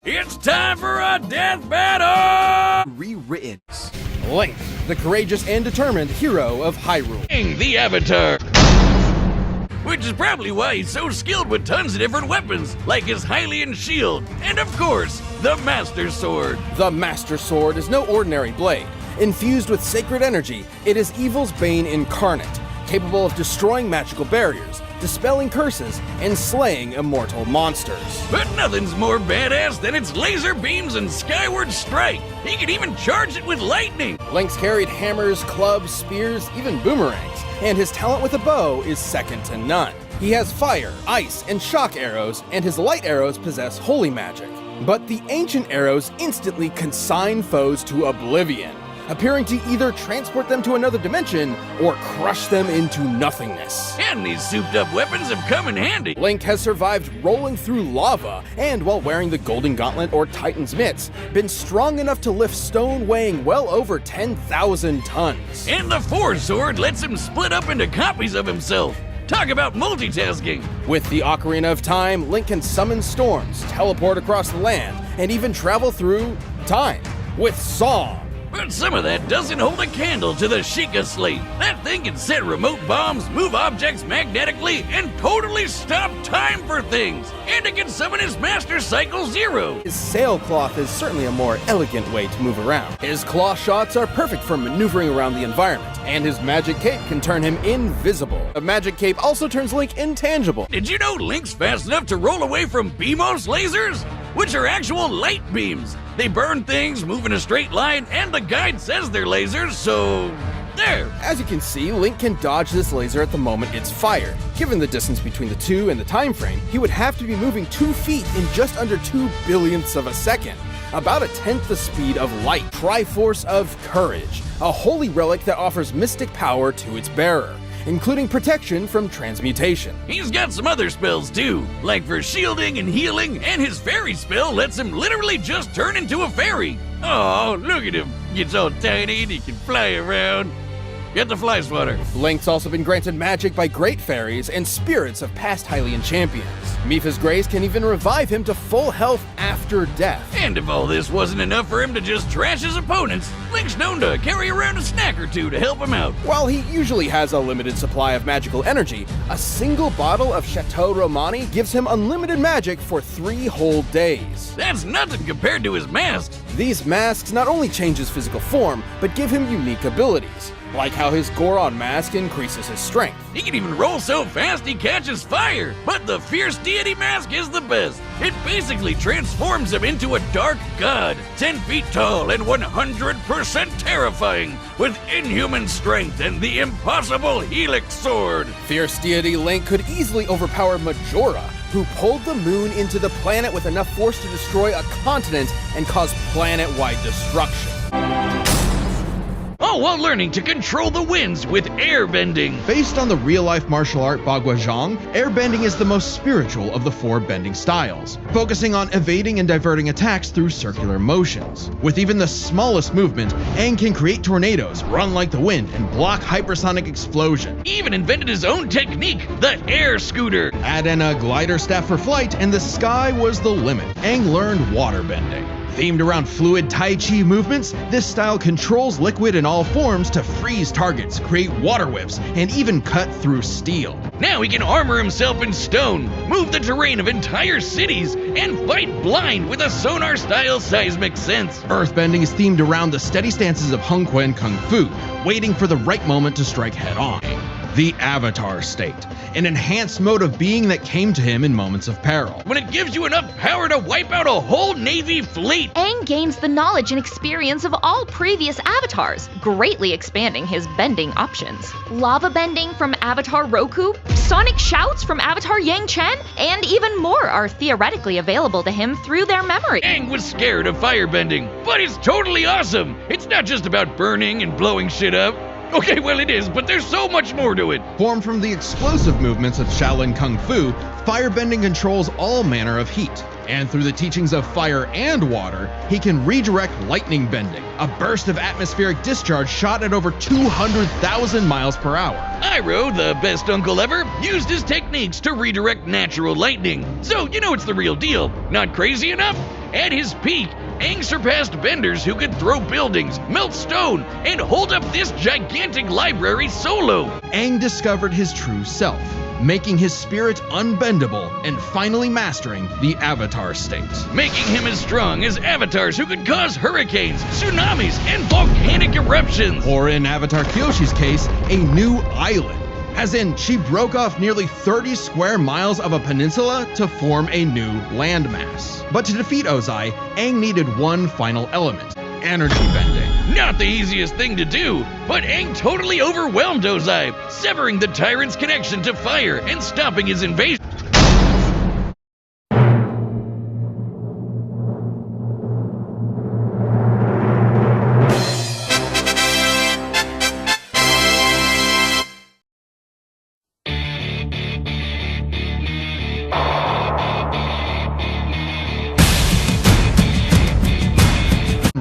It's time for a death battle! Rewritten. Link, the courageous and determined hero of Hyrule. The Avatar. Which is probably why he's so skilled with tons of different weapons, like his Hylian shield, and of course, the Master Sword. The Master Sword is no ordinary blade. Infused with sacred energy, it is evil's bane incarnate, capable of destroying magical barriers, dispelling curses, and slaying immortal monsters. But nothing's more badass than its laser beams and skyward strike. He can even charge it with lightning. Link's carried hammers, clubs, spears, even boomerangs, and his talent with a bow is second to none. He has fire, ice, and shock arrows, and his light arrows possess holy magic. But the ancient arrows instantly consign foes to oblivion, appearing to either transport them to another dimension or crush them into nothingness. And these souped-up weapons have come in handy. Link has survived rolling through lava, and while wearing the Golden Gauntlet or Titan's Mitts, been strong enough to lift stone weighing well over 10,000 tons. And the Force Sword lets him split up into copies of himself. Talk about multitasking. With the Ocarina of Time, Link can summon storms, teleport across the land, and even travel through time with song. But some of that doesn't hold a candle to the Sheikah Slate. That thing can set remote bombs, move objects magnetically, and totally stop time for things. And it can summon his Master Cycle Zero. His sailcloth is certainly a more elegant way to move around. His claw shots are perfect for maneuvering around the environment, and his magic cape can turn him invisible. A magic cape also turns Link intangible. Did you know Link's fast enough to roll away from BMOS lasers? Which are actual light beams. They burn things, move in a straight line, and the guide says they're lasers, so there. As you can see, Link can dodge this laser at the moment it's fired. Given the distance between the two and the time frame, he would have to be moving 2 feet in just under 2 billionths of a second. About 1/10 the speed of light. Triforce of Courage, a holy relic that offers mystic power to its bearer, including protection from transmutation. He's got some other spells too, like for shielding and healing, and his fairy spell lets him literally just turn into a fairy. Oh, look at him. Gets all tiny and he can fly around. Get the fly swatter. Link's also been granted magic by great fairies and spirits of past Hylian champions. Mipha's Grace can even revive him to full health after death. And if all this wasn't enough for him to just trash his opponents, Link's known to carry around a snack or two to help him out. While he usually has a limited supply of magical energy, a single bottle of Chateau Romani gives him unlimited magic for 3 whole days. That's nothing compared to his masks. These masks not only change his physical form, but give him unique abilities, like how his Goron mask increases his strength. He can even roll so fast he catches fire. But the Fierce Deity mask is the best. It basically transforms him into a dark god, 10 feet tall and 100% terrifying, with inhuman strength and the impossible Helix Sword. Fierce Deity Link could easily overpower Majora, who pulled the moon into the planet with enough force to destroy a continent and cause planet-wide destruction. All while learning to control the winds with airbending. Based on the real-life martial art Bagua Zhang, airbending is the most spiritual of the 4 bending styles, focusing on evading and diverting attacks through circular motions. With even the smallest movement, Aang can create tornadoes, run like the wind, and block hypersonic explosion. He even invented his own technique, the air scooter. Add in a glider staff for flight, and the sky was the limit. Aang learned waterbending. Themed around fluid Tai Chi movements, this style controls liquid in all forms to freeze targets, create water whips, and even cut through steel. Now he can armor himself in stone, move the terrain of entire cities, and fight blind with a sonar-style seismic sense. Earthbending is themed around the steady stances of Hung Quan Kung Fu, waiting for the right moment to strike head-on. The Avatar State, an enhanced mode of being that came to him in moments of peril. When it gives you enough power to wipe out a whole Navy fleet. Aang gains the knowledge and experience of all previous avatars, greatly expanding his bending options. Lava bending from Avatar Roku, sonic shouts from Avatar Yang Chen, and even more are theoretically available to him through their memory. Aang was scared of firebending, but it's totally awesome. It's not just about burning and blowing shit up. Okay, well it is, but there's so much more to it. Formed from the explosive movements of Shaolin Kung Fu, firebending controls all manner of heat. And through the teachings of fire and water, he can redirect lightning bending, a burst of atmospheric discharge shot at over 200,000 miles per hour. Iroh, the best uncle ever, used his techniques to redirect natural lightning. So, you know it's the real deal. Not crazy enough? At his peak, Aang surpassed benders who could throw buildings, melt stone, and hold up this gigantic library solo. Aang discovered his true self, making his spirit unbendable and finally mastering the Avatar state. Making him as strong as avatars who could cause hurricanes, tsunamis, and volcanic eruptions. Or in Avatar Kyoshi's case, a new island. As in, she broke off nearly 30 square miles of a peninsula to form a new landmass. But to defeat Ozai, Aang needed one final element: energy bending. Not the easiest thing to do, but Aang totally overwhelmed Ozai, severing the tyrant's connection to fire and stopping his invasion.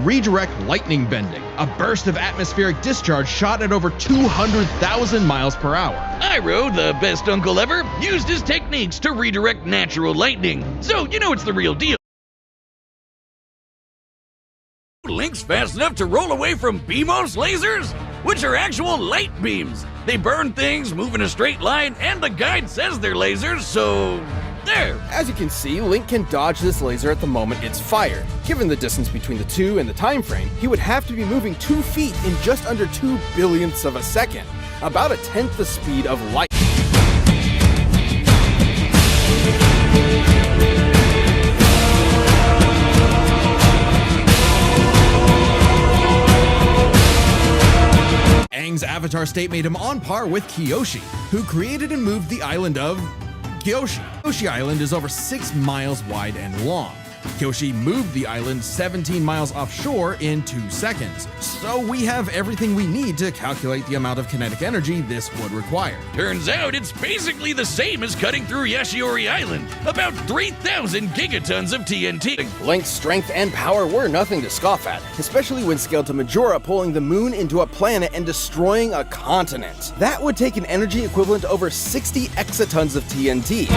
Redirect lightning bending, a burst of atmospheric discharge shot at over 200,000 miles per hour. Iroh, the best uncle ever, used his techniques to redirect natural lightning, so you know it's the real deal. Link's fast enough to roll away from BMOS lasers, which are actual light beams. They burn things, move in a straight line, and the guide says they're lasers, so there. As you can see, Link can dodge this laser at the moment it's fired. Given the distance between the two and the time frame, he would have to be moving 2 feet in just under 2 billionths of a second, about 1/10 the speed of light. Aang's Avatar state made him on par with Kyoshi, who created and moved the island of Kyoshi. Kyoshi Island is over 6 miles wide and long. Kyoshi moved the island 17 miles offshore in 2 seconds. So we have everything we need to calculate the amount of kinetic energy this would require. Turns out it's basically the same as cutting through Yashiori Island, about 3,000 gigatons of TNT. Link's strength and power were nothing to scoff at, especially when scaled to Majora pulling the moon into a planet and destroying a continent. That would take an energy equivalent to over 60 exatons of TNT.